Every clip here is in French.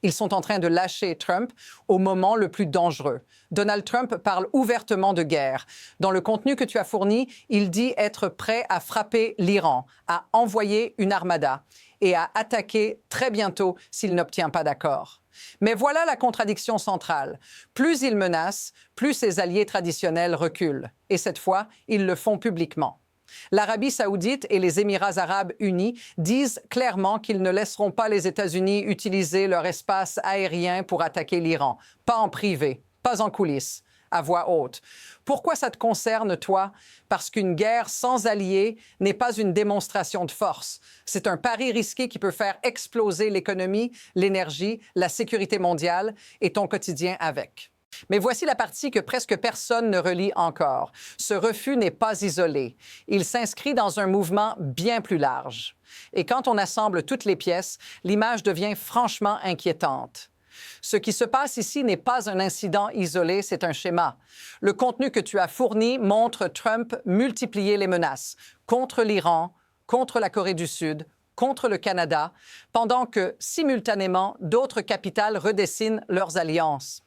Ils sont en train de lâcher Trump au moment le plus dangereux. Donald Trump parle ouvertement de guerre. Dans le contenu que tu as fourni, il dit être prêt à frapper l'Iran, à envoyer une armada et à attaquer très bientôt s'il n'obtient pas d'accord. Mais voilà la contradiction centrale. Plus il menace, plus ses alliés traditionnels reculent. Et cette fois, ils le font publiquement. L'Arabie saoudite et les Émirats arabes unis disent clairement qu'ils ne laisseront pas les États-Unis utiliser leur espace aérien pour attaquer l'Iran. Pas en privé, pas en coulisses, à voix haute. Pourquoi ça te concerne, toi? Parce qu'une guerre sans alliés n'est pas une démonstration de force. C'est un pari risqué qui peut faire exploser l'économie, l'énergie, la sécurité mondiale et ton quotidien avec. Mais voici la partie que presque personne ne relit encore. Ce refus n'est pas isolé. Il s'inscrit dans un mouvement bien plus large. Et quand on assemble toutes les pièces, l'image devient franchement inquiétante. Ce qui se passe ici n'est pas un incident isolé, c'est un schéma. Le contenu que tu as fourni montre Trump multiplier les menaces contre l'Iran, contre la Corée du Sud, contre le Canada, pendant que, simultanément, d'autres capitales redessinent leurs alliances.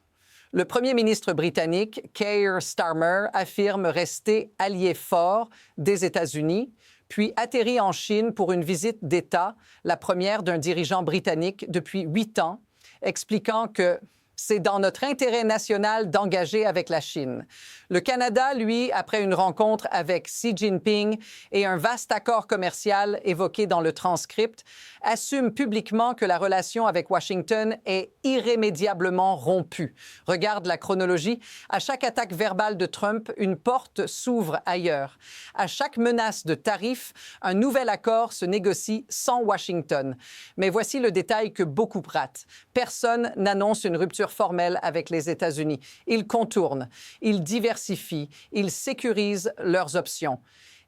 Le premier ministre britannique, Keir Starmer, affirme rester allié fort des États-Unis, puis atterrit en Chine pour une visite d'État, la première d'un dirigeant britannique depuis 8 ans, expliquant que c'est dans notre intérêt national d'engager avec la Chine. Le Canada, lui, après une rencontre avec Xi Jinping et un vaste accord commercial évoqué dans le transcript, assume publiquement que la relation avec Washington est irrémédiablement rompue. Regarde la chronologie. À chaque attaque verbale de Trump, une porte s'ouvre ailleurs. À chaque menace de tarifs, un nouvel accord se négocie sans Washington. Mais voici le détail que beaucoup ratent. Personne n'annonce une rupture formelle avec les États-Unis. Ils contournent, ils diversifient, ils sécurisent leurs options.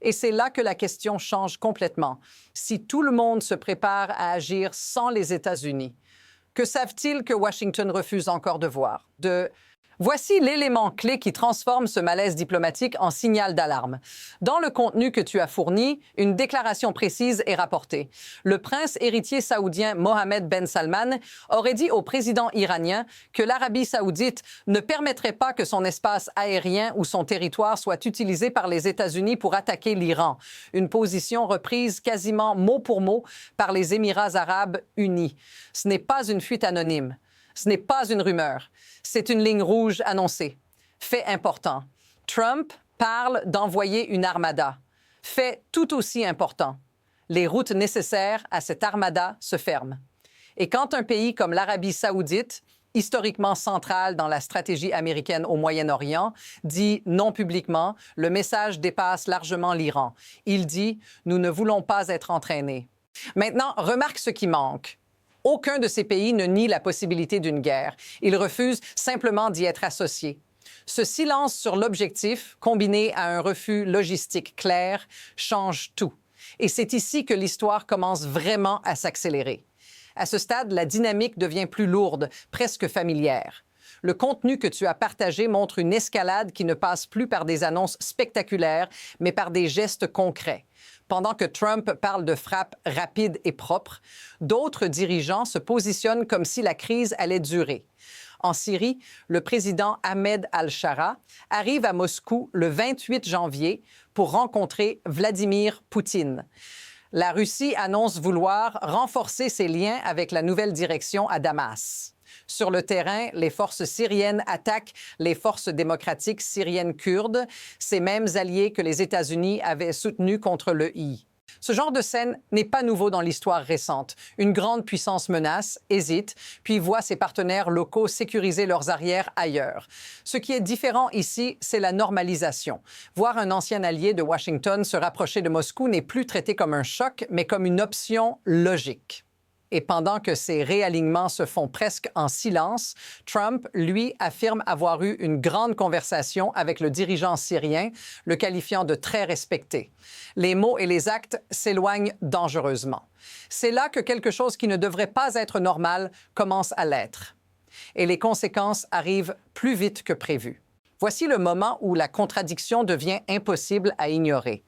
Et c'est là que la question change complètement. Si tout le monde se prépare à agir sans les États-Unis, que savent-ils que Washington refuse encore de voir? Voici l'élément clé qui transforme ce malaise diplomatique en signal d'alarme. Dans le contenu que tu as fourni, une déclaration précise est rapportée. Le prince héritier saoudien Mohammed Ben Salman aurait dit au président iranien que l'Arabie saoudite ne permettrait pas que son espace aérien ou son territoire soit utilisé par les États-Unis pour attaquer l'Iran. Une position reprise quasiment mot pour mot par les Émirats arabes unis. Ce n'est pas une fuite anonyme. Ce n'est pas une rumeur. C'est une ligne rouge annoncée. Fait important. Trump parle d'envoyer une armada. Fait tout aussi important. Les routes nécessaires à cette armada se ferment. Et quand un pays comme l'Arabie saoudite, historiquement central dans la stratégie américaine au Moyen-Orient, dit non publiquement, le message dépasse largement l'Iran. Il dit « Nous ne voulons pas être entraînés ». Maintenant, remarque ce qui manque. Aucun de ces pays ne nie la possibilité d'une guerre. Ils refusent simplement d'y être associés. Ce silence sur l'objectif, combiné à un refus logistique clair, change tout. Et c'est ici que l'histoire commence vraiment à s'accélérer. À ce stade, la dynamique devient plus lourde, presque familière. Le contenu que tu as partagé montre une escalade qui ne passe plus par des annonces spectaculaires, mais par des gestes concrets. Pendant que Trump parle de frappes rapides et propres, d'autres dirigeants se positionnent comme si la crise allait durer. En Syrie, le président Ahmed al-Shara arrive à Moscou le 28 janvier pour rencontrer Vladimir Poutine. La Russie annonce vouloir renforcer ses liens avec la nouvelle direction à Damas. Sur le terrain, les forces syriennes attaquent les forces démocratiques syriennes kurdes, ces mêmes alliés que les États-Unis avaient soutenus contre l'EI. Ce genre de scène n'est pas nouveau dans l'histoire récente. Une grande puissance menace, hésite, puis voit ses partenaires locaux sécuriser leurs arrières ailleurs. Ce qui est différent ici, c'est la normalisation. Voir un ancien allié de Washington se rapprocher de Moscou n'est plus traité comme un choc, mais comme une option logique. Et pendant que ces réalignements se font presque en silence, Trump, lui, affirme avoir eu une grande conversation avec le dirigeant syrien, le qualifiant de très respecté. Les mots et les actes s'éloignent dangereusement. C'est là que quelque chose qui ne devrait pas être normal commence à l'être. Et les conséquences arrivent plus vite que prévu. Voici le moment où la contradiction devient impossible à ignorer.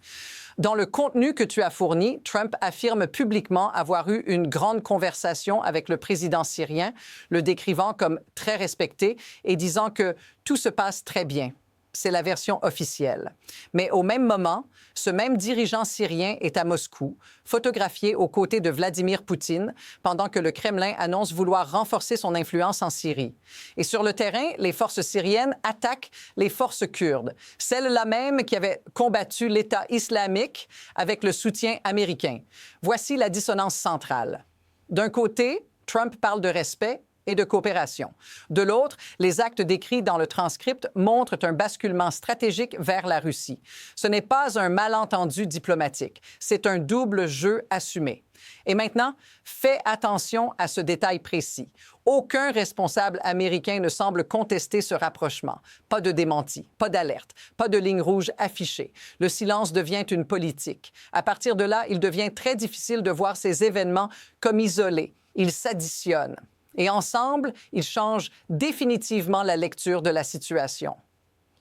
Dans le contenu que tu as fourni, Trump affirme publiquement avoir eu une grande conversation avec le président syrien, le décrivant comme très respecté et disant que tout se passe très bien. C'est la version officielle. Mais au même moment, ce même dirigeant syrien est à Moscou, photographié aux côtés de Vladimir Poutine, pendant que le Kremlin annonce vouloir renforcer son influence en Syrie. Et sur le terrain, les forces syriennes attaquent les forces kurdes, celles-là même qui avaient combattu l'État islamique avec le soutien américain. Voici la dissonance centrale. D'un côté, Trump parle de respect et de coopération. De l'autre, les actes décrits dans le transcript montrent un basculement stratégique vers la Russie. Ce n'est pas un malentendu diplomatique, c'est un double jeu assumé. Et maintenant, fais attention à ce détail précis. Aucun responsable américain ne semble contester ce rapprochement. Pas de démenti, pas d'alerte, pas de ligne rouge affichée. Le silence devient une politique. À partir de là, il devient très difficile de voir ces événements comme isolés. Ils s'additionnent. Et ensemble, ils changent définitivement la lecture de la situation.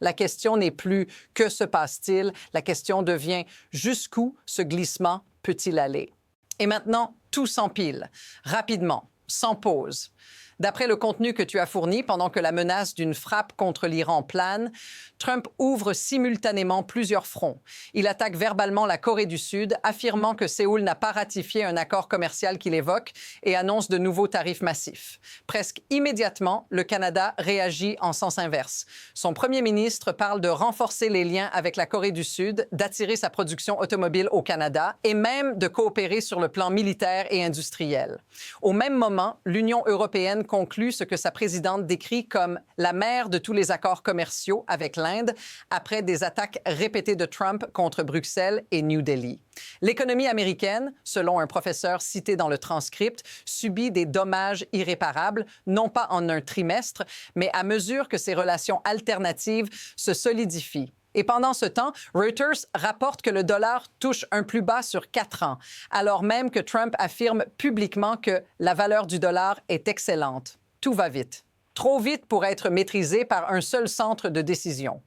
La question n'est plus « que se passe-t-il ?» La question devient « jusqu'où ce glissement peut-il aller ?» Et maintenant, tout s'empile, rapidement, sans pause. D'après le contenu que tu as fourni, pendant que la menace d'une frappe contre l'Iran plane, Trump ouvre simultanément plusieurs fronts. Il attaque verbalement la Corée du Sud, affirmant que Séoul n'a pas ratifié un accord commercial qu'il évoque et annonce de nouveaux tarifs massifs. Presque immédiatement, le Canada réagit en sens inverse. Son premier ministre parle de renforcer les liens avec la Corée du Sud, d'attirer sa production automobile au Canada et même de coopérer sur le plan militaire et industriel. Au même moment, l'Union européenne conclut ce que sa présidente décrit comme la mère de tous les accords commerciaux avec l'Inde après des attaques répétées de Trump contre Bruxelles et New Delhi. L'économie américaine, selon un professeur cité dans le transcript, subit des dommages irréparables, non pas en un trimestre, mais à mesure que ses relations alternatives se solidifient. Et pendant ce temps, Reuters rapporte que le dollar touche un plus bas sur 4 ans, alors même que Trump affirme publiquement que la valeur du dollar est excellente. Tout va vite. Trop vite pour être maîtrisé par un seul centre de décision.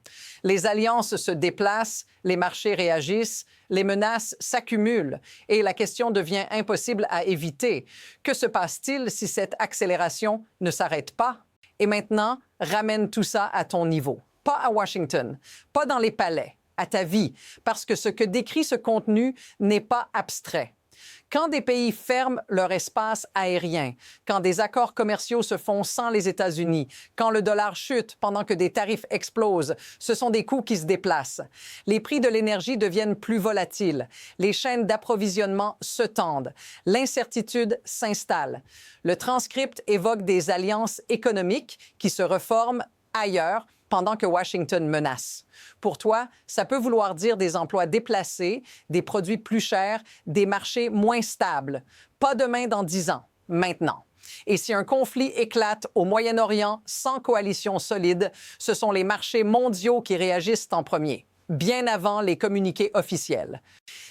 Les alliances se déplacent, les marchés réagissent, les menaces s'accumulent et la question devient impossible à éviter. Que se passe-t-il si cette accélération ne s'arrête pas? Et maintenant, ramène tout ça à ton niveau. Pas à Washington, pas dans les palais, à ta vie, parce que ce que décrit ce contenu n'est pas abstrait. Quand des pays ferment leur espace aérien, quand des accords commerciaux se font sans les États-Unis, quand le dollar chute pendant que des tarifs explosent, ce sont des coûts qui se déplacent. Les prix de l'énergie deviennent plus volatiles. Les chaînes d'approvisionnement se tendent. L'incertitude s'installe. Le transcript évoque des alliances économiques qui se reforment ailleurs, pendant que Washington menace. Pour toi, ça peut vouloir dire des emplois déplacés, des produits plus chers, des marchés moins stables. Pas demain dans 10 ans, maintenant. Et si un conflit éclate au Moyen-Orient sans coalition solide, ce sont les marchés mondiaux qui réagissent en premier, bien avant les communiqués officiels.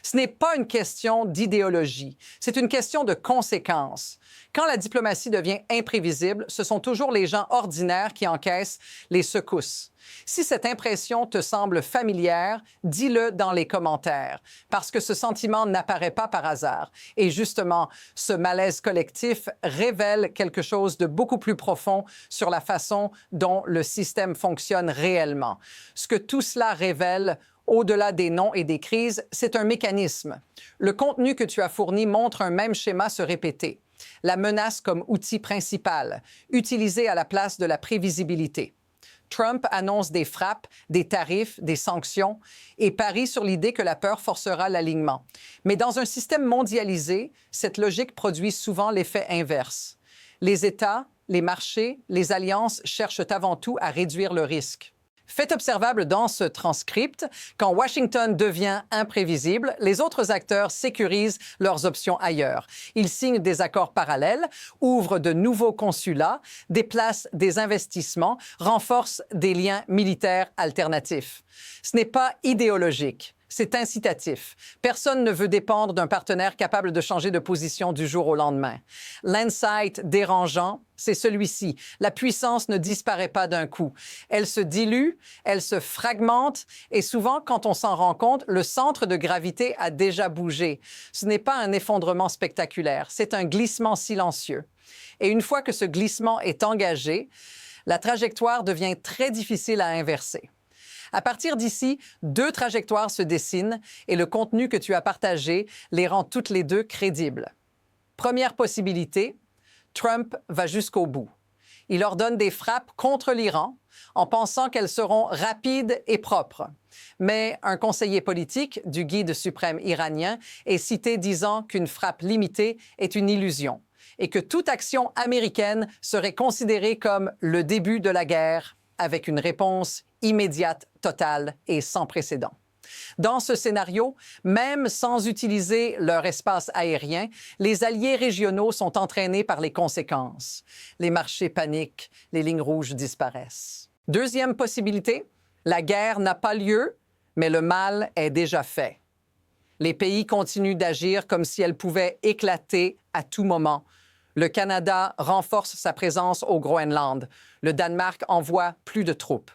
Ce n'est pas une question d'idéologie, c'est une question de conséquences. Quand la diplomatie devient imprévisible, ce sont toujours les gens ordinaires qui encaissent les secousses. Si cette impression te semble familière, dis-le dans les commentaires, parce que ce sentiment n'apparaît pas par hasard. Et justement, ce malaise collectif révèle quelque chose de beaucoup plus profond sur la façon dont le système fonctionne réellement. Ce que tout cela révèle, au-delà des noms et des crises, c'est un mécanisme. Le contenu que tu as fourni montre un même schéma se répéter. La menace comme outil principal, utilisé à la place de la prévisibilité. Trump annonce des frappes, des tarifs, des sanctions et parie sur l'idée que la peur forcera l'alignement. Mais dans un système mondialisé, cette logique produit souvent l'effet inverse. Les États, les marchés, les alliances cherchent avant tout à réduire le risque. Fait observable dans ce transcript, quand Washington devient imprévisible, les autres acteurs sécurisent leurs options ailleurs. Ils signent des accords parallèles, ouvrent de nouveaux consulats, déplacent des investissements, renforcent des liens militaires alternatifs. Ce n'est pas idéologique, C'est incitatif. Personne ne veut dépendre d'un partenaire capable de changer de position du jour au lendemain. L'insight dérangeant, c'est celui-ci. La puissance ne disparaît pas d'un coup. Elle se dilue, elle se fragmente et souvent, quand on s'en rend compte, le centre de gravité a déjà bougé. Ce n'est pas un effondrement spectaculaire, c'est un glissement silencieux. Et une fois que ce glissement est engagé, la trajectoire devient très difficile à inverser. À partir d'ici, deux trajectoires se dessinent et le contenu que tu as partagé les rend toutes les deux crédibles. Première possibilité, Trump va jusqu'au bout. Il ordonne des frappes contre l'Iran en pensant qu'elles seront rapides et propres. Mais un conseiller politique du guide suprême iranien est cité disant qu'une frappe limitée est une illusion et que toute action américaine serait considérée comme le début de la guerre avec une réponse immédiate, totale et sans précédent. Dans ce scénario, même sans utiliser leur espace aérien, les alliés régionaux sont entraînés par les conséquences. Les marchés paniquent, les lignes rouges disparaissent. Deuxième possibilité, la guerre n'a pas lieu, mais le mal est déjà fait. Les pays continuent d'agir comme si elles pouvaient éclater à tout moment. Le Canada renforce sa présence au Groenland. Le Danemark envoie plus de troupes.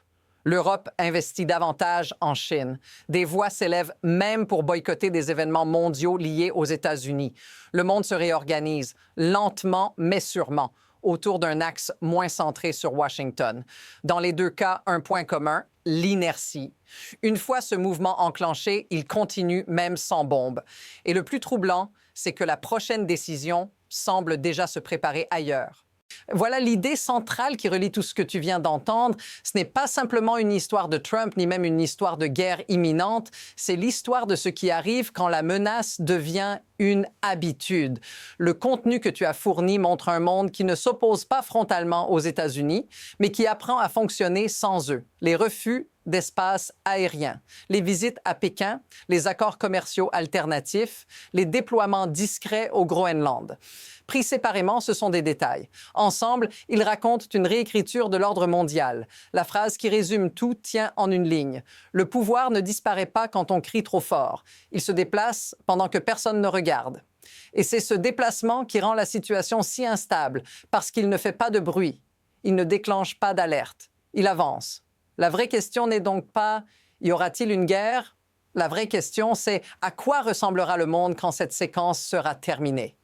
L'Europe investit davantage en Chine. Des voix s'élèvent même pour boycotter des événements mondiaux liés aux États-Unis. Le monde se réorganise, lentement mais sûrement, autour d'un axe moins centré sur Washington. Dans les deux cas, un point commun, l'inertie. Une fois ce mouvement enclenché, il continue même sans bombe. Et le plus troublant, c'est que la prochaine décision semble déjà se préparer ailleurs. Voilà l'idée centrale qui relie tout ce que tu viens d'entendre. Ce n'est pas simplement une histoire de Trump, ni même une histoire de guerre imminente. C'est l'histoire de ce qui arrive quand la menace devient une habitude. Le contenu que tu as fourni montre un monde qui ne s'oppose pas frontalement aux États-Unis, mais qui apprend à fonctionner sans eux. Les refus d'espace aérien, les visites à Pékin, les accords commerciaux alternatifs, les déploiements discrets au Groenland. Pris séparément, ce sont des détails. Ensemble, ils racontent une réécriture de l'ordre mondial. La phrase qui résume tout tient en une ligne. Le pouvoir ne disparaît pas quand on crie trop fort. Il se déplace pendant que personne ne regarde. Et c'est ce déplacement qui rend la situation si instable, parce qu'il ne fait pas de bruit. Il ne déclenche pas d'alerte. Il avance. La vraie question n'est donc pas « y aura-t-il une guerre ?» La vraie question, c'est « à quoi ressemblera le monde quand cette séquence sera terminée ?»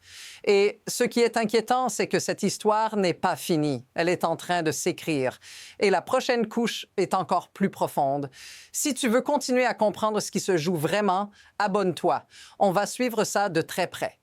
Et ce qui est inquiétant, c'est que cette histoire n'est pas finie. Elle est en train de s'écrire. Et la prochaine couche est encore plus profonde. Si tu veux continuer à comprendre ce qui se joue vraiment, abonne-toi. On va suivre ça de très près.